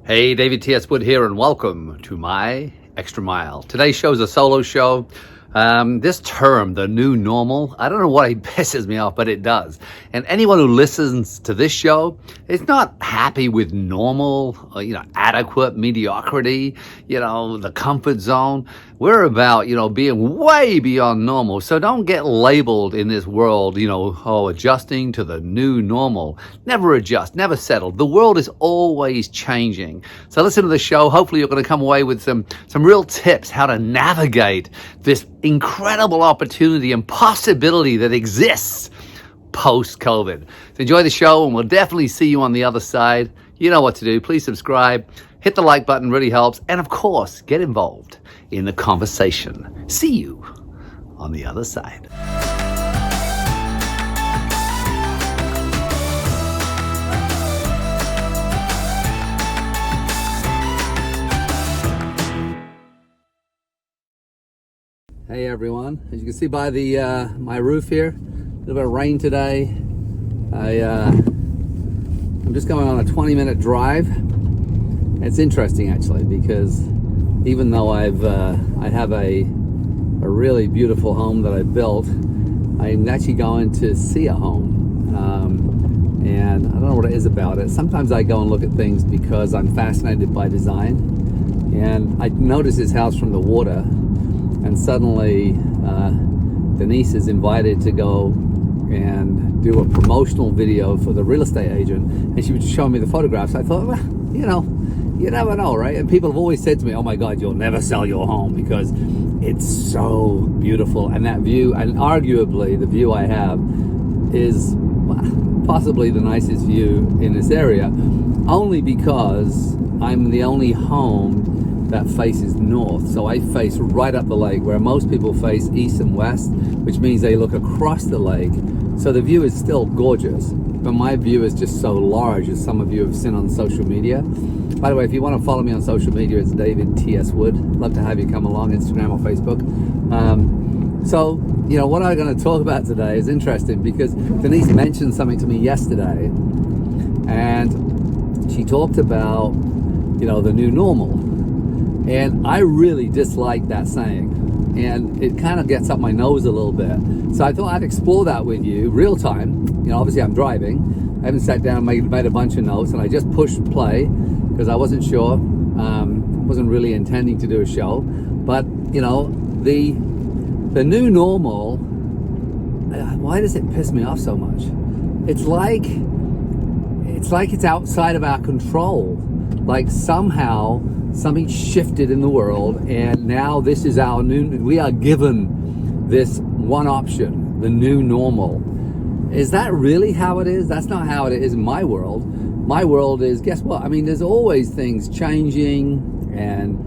Hey, David T.S. Wood here, and welcome to my Extra Mile. Today's show is a solo show. This term, the new normal, I don't know why it pisses me off, but it does. And anyone who listens to this show is not happy with normal, adequate mediocrity, the comfort zone. We're about, being way beyond normal. So don't get labeled in this world, adjusting to the new normal. Never adjust, never settle. The world is always changing. So listen to the show. Hopefully you're going to come away with some real tips how to navigate this incredible opportunity and possibility that exists post-COVID. So enjoy the show, and we'll definitely see you on the other side. You know what to do. Please subscribe. Hit the like button, really helps. And of course, get involved in the conversation. See you on the other side. Hey everyone, as you can see by the my roof here, a little bit of rain today. I'm just going on a 20-minute drive. It's interesting actually, because even though I have a really beautiful home that I built, I'm actually going to see a home, and I don't know what it is about it. Sometimes I go and look at things because I'm fascinated by design, and I noticed this house from the water. And suddenly, Denise is invited to go and do a promotional video for the real estate agent, and she was showing me the photographs. I thought, well, you never know, right? And people have always said to me, oh my God, you'll never sell your home because it's so beautiful. And that view, and arguably the view I have, is possibly the nicest view in this area, only because I'm the only home that faces north. So I face right up the lake, where most people face east and west, which means they look across the lake. So the view is still gorgeous, but my view is just so large, as some of you have seen on social media. By the way, if you want to follow me on social media, it's David T.S. Wood. Love to have you come along, Instagram or Facebook. So what I'm going to talk about today is interesting, because Denise mentioned something to me yesterday, and she talked about, the new normal. And I really dislike that saying, and it kind of gets up my nose a little bit. So I thought I'd explore that with you real time. Obviously I'm driving. I haven't sat down and made a bunch of notes, and I just pushed play because I wasn't sure. Wasn't really intending to do a show. But, the new normal, why does it piss me off so much? It's like it's outside of our control. Like somehow something shifted in the world, and now this is our we are given this one option, the new normal. Is that really how it is? That's not how it is in my world. My world is, guess what? I mean, there's always things changing and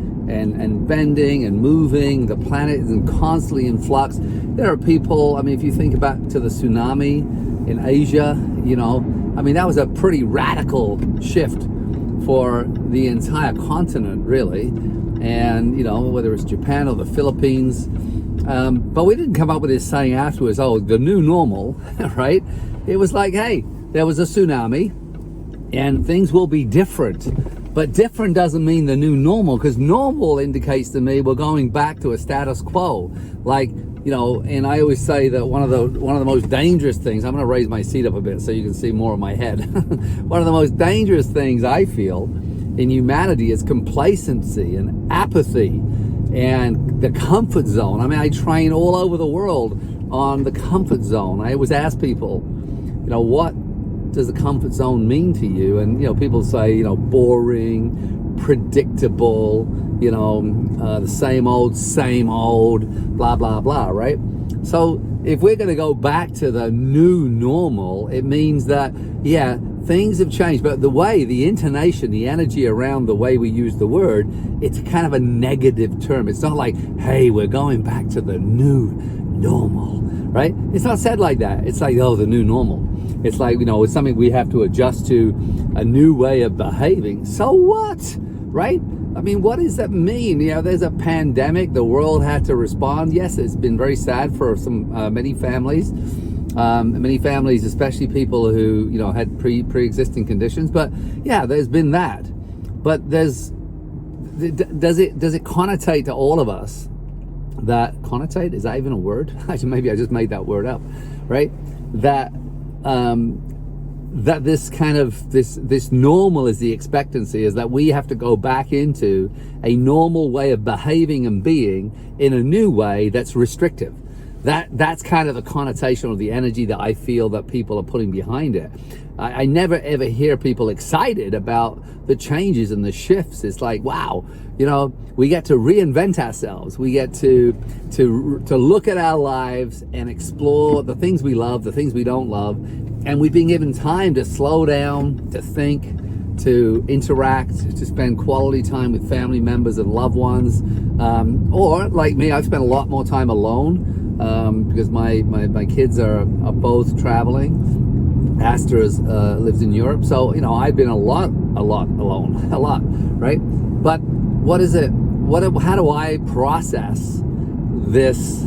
bending and moving. The planet is constantly in flux. There are people, if you think back to the tsunami in Asia, that was a pretty radical shift for the entire continent, really. And whether it's Japan or the Philippines, but we didn't come up with this saying afterwards, oh, the new normal, right? It was like, hey, there was a tsunami and things will be different. But different doesn't mean the new normal, because normal indicates to me we're going back to a status quo. Like, and I always say that one of the most dangerous things, I'm going to raise my seat up a bit so you can see more of my head. One of the most dangerous things I feel in humanity is complacency and apathy and the comfort zone. I train all over the world on the comfort zone. I always ask people, what does the comfort zone mean to you? And, people say, boring, predictable, the same old, blah, blah, blah, right? So if we're going to go back to the new normal, it means that, yeah, things have changed, but the intonation, the energy around the way we use the word, it's kind of a negative term. It's not like, hey, we're going back to the new normal, right? It's not said like that. It's like, oh, the new normal. It's like, it's something we have to adjust to, a new way of behaving. So what, right? What does that mean? There's a pandemic. The world had to respond. Yes, it's been very sad for many families, especially people who, had pre-existing conditions. But yeah, there's been that. But does it connotate to all of us that connotate, is that even a word? Actually, maybe I just made that word up, right? That that this kind of this normal is the expectancy, is that we have to go back into a normal way of behaving and being in a new way that's restrictive. That's kind of the connotation of the energy that I feel that people are putting behind it. I never ever hear people excited about the changes and the shifts. It's like, wow, we get to reinvent ourselves. We get to look at our lives and explore the things we love, the things we don't love. And we've been given time to slow down, to think, to interact, to spend quality time with family members and loved ones. Or like me, I've spent a lot more time alone because my kids are both traveling. Astor lives in Europe, so I've been a lot alone, a lot, right? But what is it? How do I process this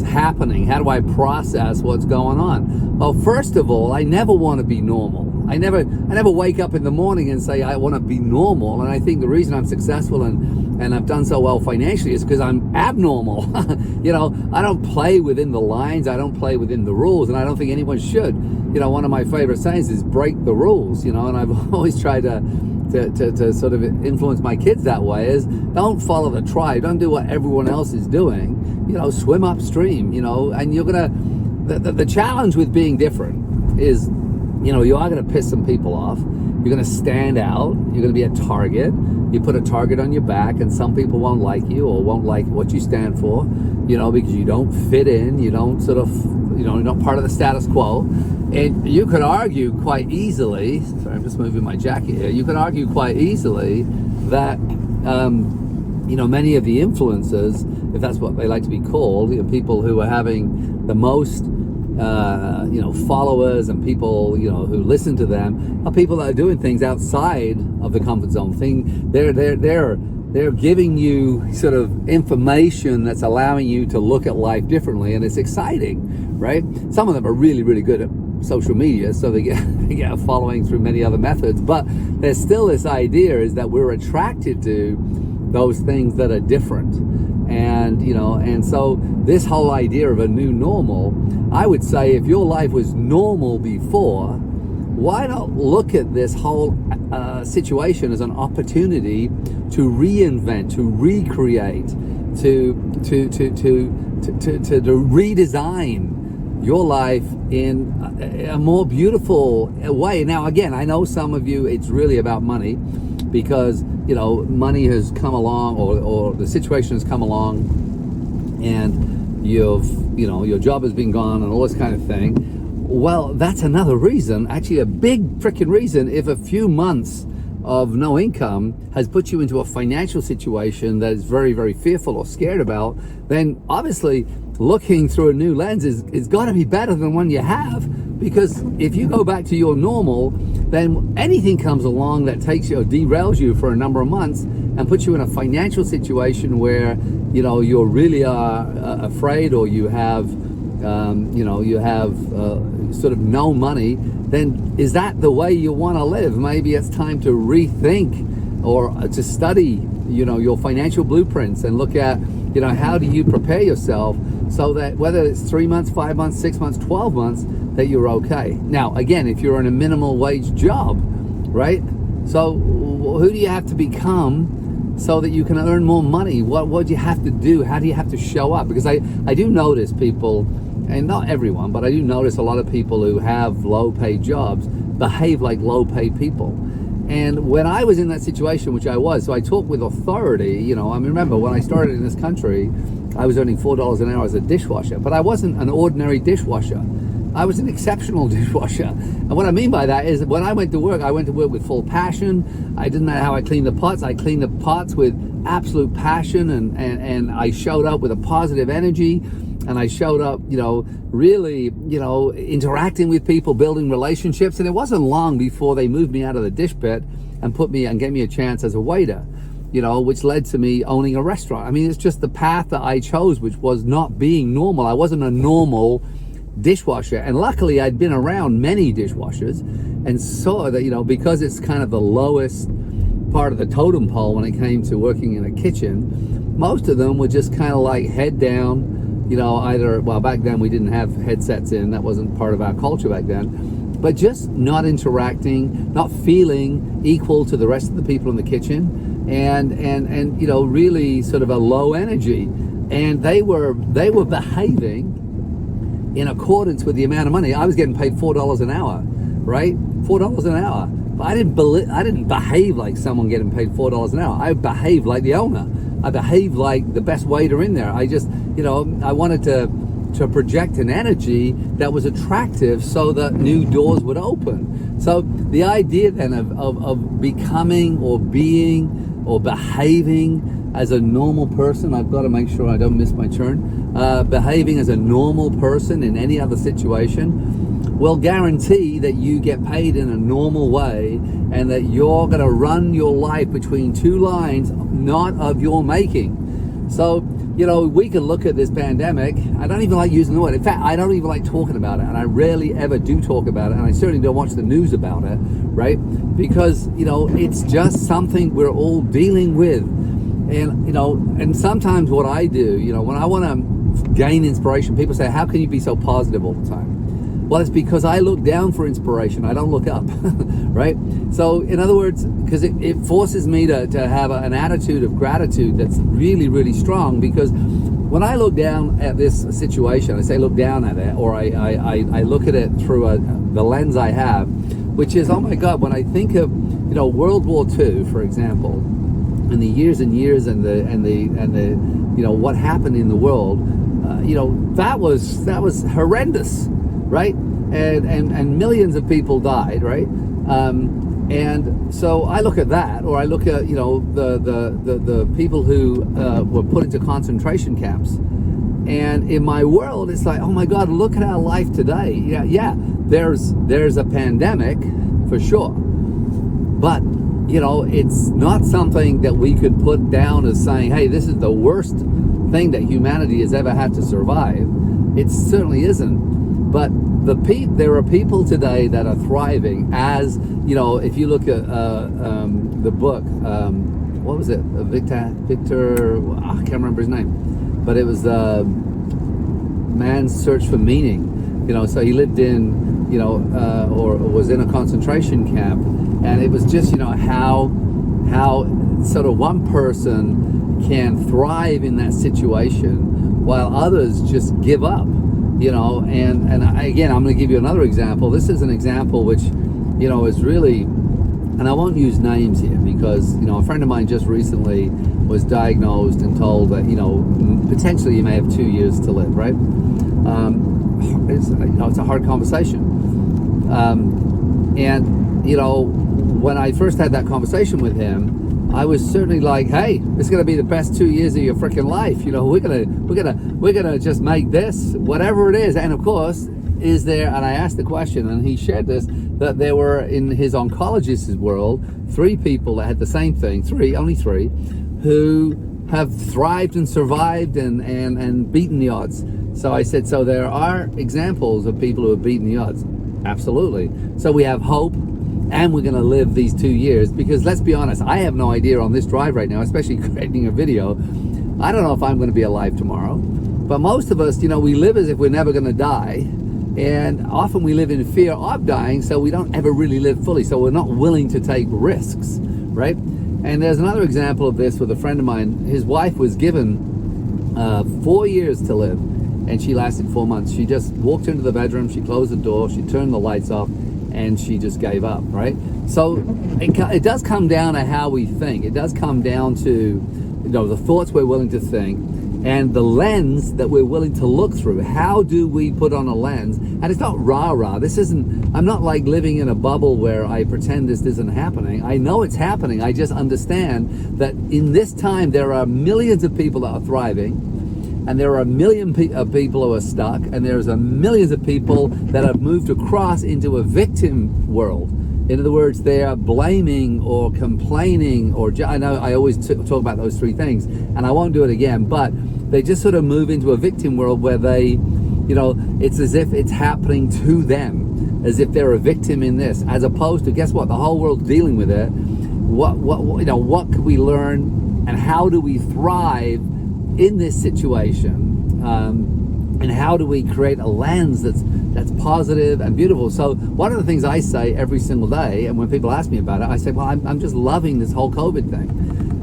happening? How do I process what's going on? Well, first of all, I never want to be normal. I never wake up in the morning and say I want to be normal. And I think the reason I'm successful and I've done so well financially is because I'm abnormal. I don't play within the lines. I don't play within the rules, and I don't think anyone should. One of my favorite sayings is break the rules. And I've always tried to sort of influence my kids that way, is don't follow the tribe. Don't do what everyone else is doing. Swim upstream. And you're gonna. The challenge with being different is, you are going to piss some people off. You're going to stand out. You're going to be a target. You put a target on your back, and some people won't like you or won't like what you stand for, because you don't fit in. You don't sort of, you're not part of the status quo. And you could argue quite easily, sorry, I'm just moving my jacket here. You could argue quite easily that, many of the influencers, if that's what they like to be called, people who are having the most followers and people, who listen to them, are people that are doing things outside of the comfort zone thing. They're giving you sort of information that's allowing you to look at life differently, and it's exciting, right? Some of them are really, really good at social media, so they get a following through many other methods, but there's still this idea is that we're attracted to those things that are different. And so this whole idea of a new normal, I would say if your life was normal before, why not look at this whole situation as an opportunity to reinvent, to recreate, to redesign your life in a more beautiful way. Now, again, I know some of you, it's really about money, because money has come along, or the situation has come along, and your job has been gone and all this kind of thing. Well, that's another reason, actually a big freaking reason. If a few months of no income has put you into a financial situation that is very, very fearful or scared about, then obviously looking through a new lens is got to be better than one you have. Because if you go back to your normal, then anything comes along that takes you or derails you for a number of months and puts you in a financial situation where you really are afraid, or you have sort of no money, then is that the way you want to live? Maybe it's time to rethink, or to study your financial blueprints and look at how do you prepare yourself so that whether it's 3 months, 5 months, 6 months, 12 months, that you're okay. Now, again, if you're in a minimum wage job, right? So who do you have to become so that you can earn more money? What do you have to do? How do you have to show up? Because I do notice people, and not everyone, but I do notice a lot of people who have low paid jobs behave like low paid people. And when I was in that situation, which I was, so I talk with authority, I remember when I started in this country, I was earning $4 an hour as a dishwasher, but I wasn't an ordinary dishwasher. I was an exceptional dishwasher. And what I mean by that is when I went to work with full passion. I didn't know how I cleaned the pots. I cleaned the pots with absolute passion, and I showed up with a positive energy. And I showed up, really, interacting with people, building relationships. And it wasn't long before they moved me out of the dish pit and gave me a chance as a waiter, which led to me owning a restaurant. I mean, it's just the path that I chose, which was not being normal. I wasn't a normal dishwasher. And luckily I'd been around many dishwashers and saw that, because it's kind of the lowest part of the totem pole when it came to working in a kitchen. Most of them were just kind of like head down, you know, either, well, back then we didn't have headsets in, that wasn't part of our culture back then, but just not interacting, not feeling equal to the rest of the people in the kitchen, and you know, really sort of a low energy. And they were behaving in accordance with the amount of money. I was getting paid $4 an hour, right? $4 an hour. But I didn't behave like someone getting paid $4 an hour. I behaved like the owner. I behaved like the best waiter in there. I just, you know, I wanted to project an energy that was attractive so that new doors would open. So the idea then of becoming or being or behaving as a normal person, I've got to make sure I don't miss my turn, behaving as a normal person in any other situation will guarantee that you get paid in a normal way, and that you're going to run your life between two lines not of your making. So, you know, we can look at this pandemic. I don't even like using the word. In fact, I don't even like talking about it, and I rarely ever do talk about it, and I certainly don't watch the news about it, right? Because, you know, it's just something we're all dealing with. And, you know, and sometimes what I do, you know, when I want to gain inspiration, people say, how can you be so positive all the time? Well, it's because I look down for inspiration. I don't look up, right? So, in other words, because it forces me to have an attitude of gratitude that's really, really strong. Because when I look down at this situation, I say look down at it, or I look at it through the lens I have, which is, oh my God, when I think of, you know, World War II, for example, and the years and years and the you know, what happened in the world, you know, that was horrendous, right? And millions of people died, right? And so I look at that, or I look at, you know, the people who were put into concentration camps, and in my world, it's like, oh my God, look at our life today. Yeah, there's a pandemic for sure, but you know, it's not something that we could put down as saying, hey, this is the worst thing that humanity has ever had to survive. It certainly isn't. But there are people today that are thriving, as, you know, if you look at the book, what was it? Victor, I can't remember his name, but it was Man's Search for Meaning. You know, so he lived in, you know, or was in a concentration camp. And it was just, you know, how sort of one person can thrive in that situation while others just give up, you know. And again, I'm going to give you another example. This is an example which, you know, is really, and I won't use names here because, you know, a friend of mine just recently was diagnosed and told that, you know, potentially you may have 2 years to live, right? It's, you know, it's a hard conversation. And, you know, when I first had that conversation with him, I was certainly like, hey, it's going to be the best 2 years of your freaking life. You know, we're gonna just make this, whatever it is. And of course, is there, and I asked the question, and he shared this, that there were, in his oncologist's world, 3 people that had the same thing, only three, who have thrived and survived and beaten the odds. So I said, so there are examples of people who have beaten the odds. Absolutely. So we have hope, and we're going to live these 2 years, because let's be honest, I have no idea on this drive right now, especially creating a video. I don't know if I'm going to be alive tomorrow, but most of us, you know, we live as if we're never going to die, and often we live in fear of dying, so we don't ever really live fully, so we're not willing to take risks, right? And there's another example of this with a friend of mine. His wife was given 4 years to live, and she lasted 4 months. She just walked into the bedroom, she closed the door, she turned the lights off, and she just gave up, right? So it does come down to how we think. It does come down to, you know, the thoughts we're willing to think and the lens that we're willing to look through. How do we put on a lens? And it's not rah-rah. This isn't, I'm not like living in a bubble where I pretend this isn't happening. I know it's happening. I just understand that in this time, there are millions of people that are thriving, and there are a million of people who are stuck, and there's millions of people that have moved across into a victim world. In other words, they are blaming or complaining, or I know I always talk about those 3 things, and I won't do it again, but they just sort of move into a victim world where they, you know, it's as if it's happening to them, as if they're a victim in this, as opposed to, guess what, the whole world's dealing with it. what could we learn, and how do we thrive in this situation, and how do we create a lens that's positive and beautiful. So one of the things I say every single day, and when people ask me about it, I say, well, I'm just loving this whole COVID thing.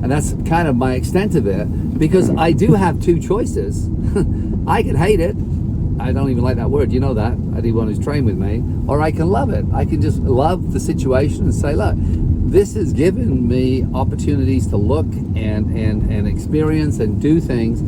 And that's kind of my extent of it, because I do have two choices. I can hate it. I don't even like that word, you know that. Anyone who's trained with me. Or I can love it. I can just love the situation and say, look, this has given me opportunities to look and experience and do things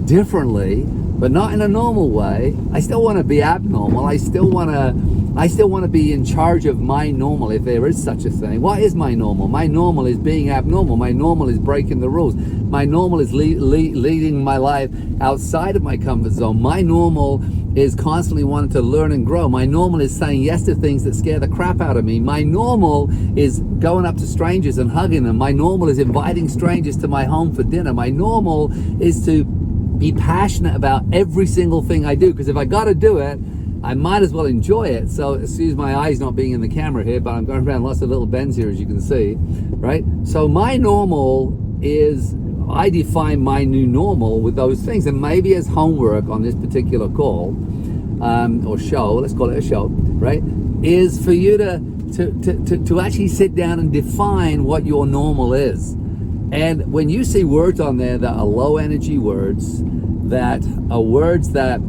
differently, but not in a normal way. I still want to be abnormal. I still want to be in charge of my normal, if there is such a thing. What is my normal? My normal is being abnormal. My normal is breaking the rules. My normal is leading my life outside of my comfort zone. My normal is constantly wanting to learn and grow. My normal is saying yes to things that scare the crap out of me. My normal is going up to strangers and hugging them. My normal is inviting strangers to my home for dinner. My normal is to be passionate about every single thing I do, because if I got to do it, I might as well enjoy it. So excuse my eyes not being in the camera here, but I'm going around lots of little bends here, as you can see, right? So my normal is, I define my new normal with those things. And maybe as homework on this particular call, or show, let's call it a show, right, is for you to actually sit down and define what your normal is. And when you see words on there that are low energy words, that are words that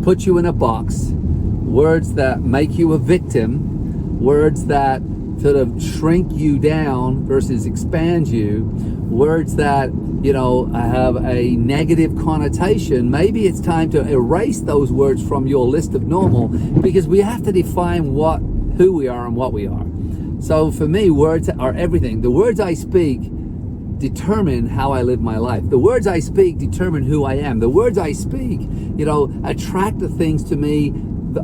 put you in a box, words that make you a victim, words that sort of shrink you down versus expand you, words that, you know, have a negative connotation, maybe it's time to erase those words from your list of normal, because we have to define who we are and what we are. So for me, words are everything. The words I speak determine how I live my life. The words I speak determine who I am. The words I speak, you know, attract the things to me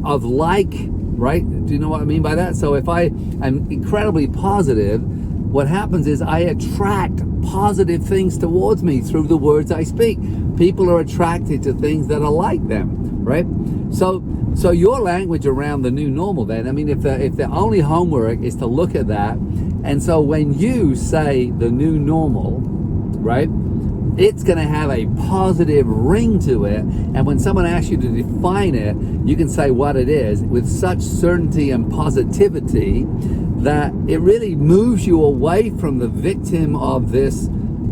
of like, right? Do you know what I mean by that? So if I am incredibly positive, what happens is I attract positive things towards me through the words I speak. People are attracted to things that are like them, right? So your language around the new normal then, I mean, if the only homework is to look at that, and so when you say the new normal, right, it's going to have a positive ring to it. And when someone asks you to define it, you can say what it is with such certainty and positivity that it really moves you away from the victim of this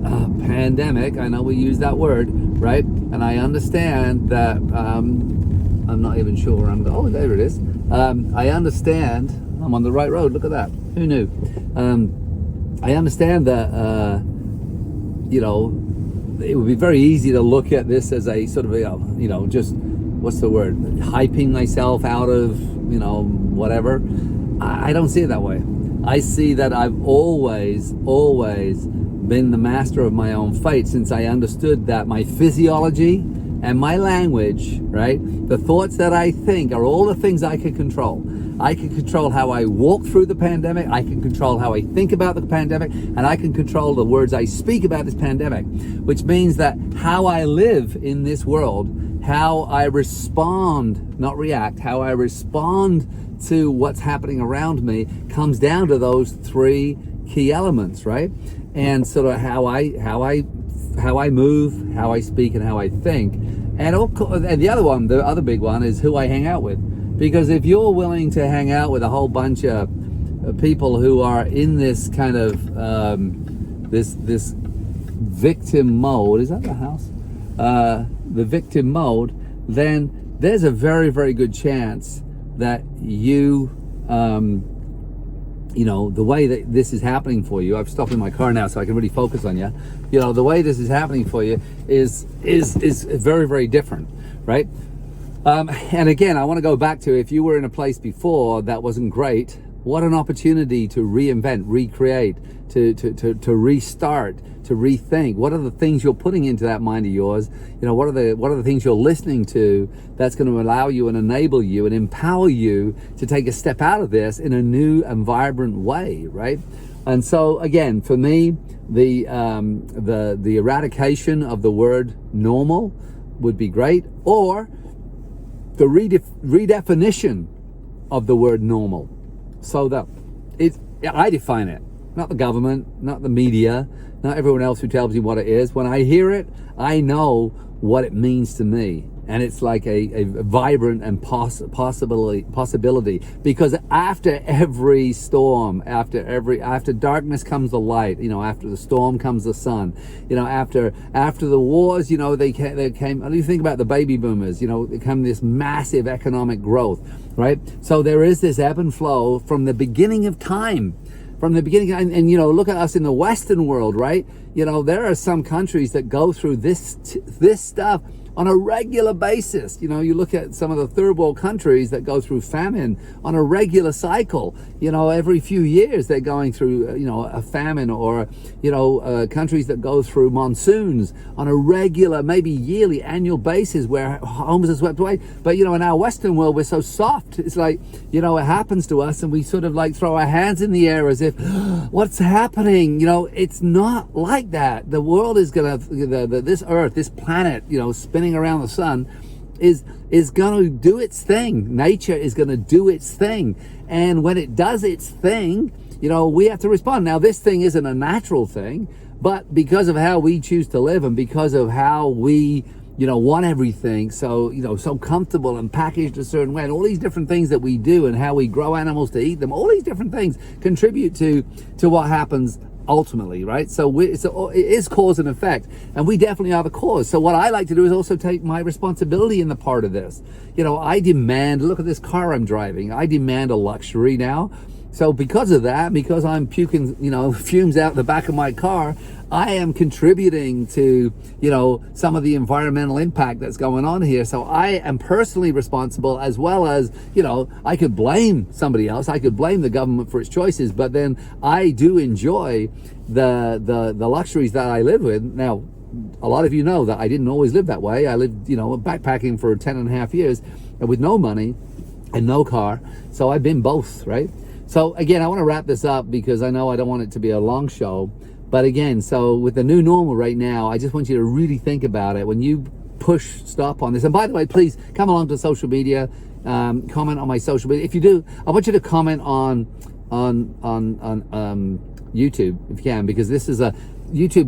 pandemic. I know we use that word, right? And I understand that, I'm not even sure where I'm going. Oh, there it is. I understand I'm on the right road. Look at that. Who knew? I understand that, you know, it would be very easy to look at this as a sort of, you know, just, what's the word? Hyping myself out of, you know, whatever. I don't see it that way. I see that I've always been the master of my own fate, since I understood that my physiology and my language, right, the thoughts that I think are all the things I can control. I can control how I walk through the pandemic. I can control how I think about the pandemic, and I can control the words I speak about this pandemic, which means that how I live in this world, how I respond, not react, how I respond to what's happening around me comes down to those three key elements, right? And sort of how I move, how I speak, and how I think. And the other big one is who I hang out with. Because if you're willing to hang out with a whole bunch of people who are in this kind of this victim mode, is that the house? The victim mode, then there's a very, very good chance that you know, the way that this is happening for you, I'm stopping my car now so I can really focus on you. You know, the way this is happening for you is very, very different, right? And again, I want to go back to, if you were in a place before that wasn't great, what an opportunity to reinvent, recreate, to restart, to rethink. What are the things you're putting into that mind of yours? You know, what are the things you're listening to that's going to allow you and enable you and empower you to take a step out of this in a new and vibrant way, right? And so again, for me, the eradication of the word normal would be great, or the redefinition of the word normal, so that I define it. not the government, not the media, not everyone else who tells you what it is. When I hear it, I know what it means to me. And it's like a vibrant and possibility, because after every storm, after darkness comes the light, after the storm comes the sun, after the wars, they came. You think about the baby boomers, they come this massive economic growth, right? So there is this ebb and flow from the beginning of time. From the beginning, and look at us in the Western world, right? There are some countries that go through this stuff on a regular basis. You look at some of the third world countries that go through famine on a regular cycle. Every few years they're going through, a famine, or, countries that go through monsoons on a regular, maybe yearly, annual basis, where homes are swept away. But, in our Western world, we're so soft. It's like, it happens to us and we sort of like throw our hands in the air as if, what's happening? It's not like that. The world is this earth, this planet, spinning around the sun, is going to do its thing. Nature is going to do its thing, and when it does its thing, we have to respond. Now, this thing isn't a natural thing, but because of how we choose to live, and because of how we want everything so comfortable and packaged a certain way, and all these different things that we do, and how we grow animals to eat them, all these different things contribute to what happens ultimately, right? So it is cause and effect, and we definitely are the cause. So what I like to do is also take my responsibility in the part of this. I demand, look at this car I'm driving, I demand a luxury now. So because of that, because I'm puking, fumes out the back of my car, I am contributing to, some of the environmental impact that's going on here. So I am personally responsible, as well as, I could blame somebody else. I could blame the government for its choices, but then I do enjoy the luxuries that I live with. Now, a lot of you know that I didn't always live that way. I lived, backpacking for 10.5 years with no money and no car. So I've been both, right? So again, I want to wrap this up because I know I don't want it to be a long show. But again, so with the new normal right now, I just want you to really think about it when you push stop on this. And by the way, please come along to social media, comment on my social media. If you do, I want you to comment on YouTube if you can, because this is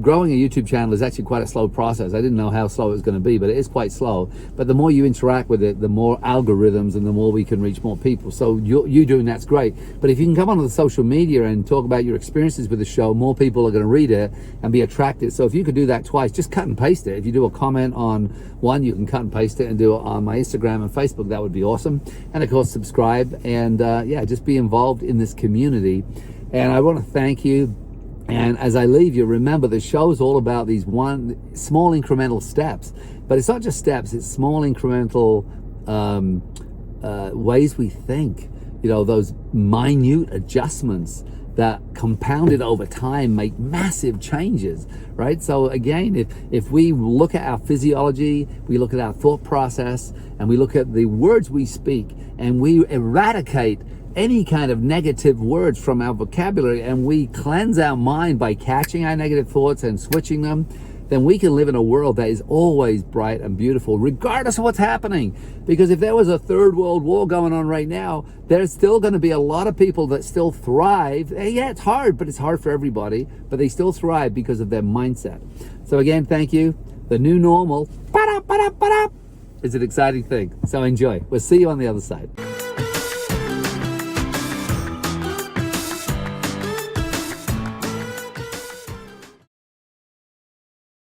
growing a YouTube channel is actually quite a slow process. I didn't know how slow it was going to be, but it is quite slow. But the more you interact with it, the more algorithms and the more we can reach more people. So you doing that's great. But if you can come onto the social media and talk about your experiences with the show, more people are going to read it and be attracted. So if you could do that twice, just cut and paste it. If you do a comment on one, you can cut and paste it and do it on my Instagram and Facebook. That would be awesome. And of course, subscribe and just be involved in this community. And I want to thank you. And as I leave you, remember the show's all about these small incremental steps. But it's not just steps, it's small incremental ways we think. Those minute adjustments that compounded over time make massive changes, right? So again, if we look at our physiology, we look at our thought process, and we look at the words we speak, and we eradicate any kind of negative words from our vocabulary, and we cleanse our mind by catching our negative thoughts and switching them, then we can live in a world that is always bright and beautiful, regardless of what's happening. Because if there was a third world war going on right now, there's still going to be a lot of people that still thrive. Yeah, it's hard, but it's hard for everybody, but they still thrive because of their mindset. So again, thank you. The new normal is an exciting thing. So enjoy. We'll see you on the other side.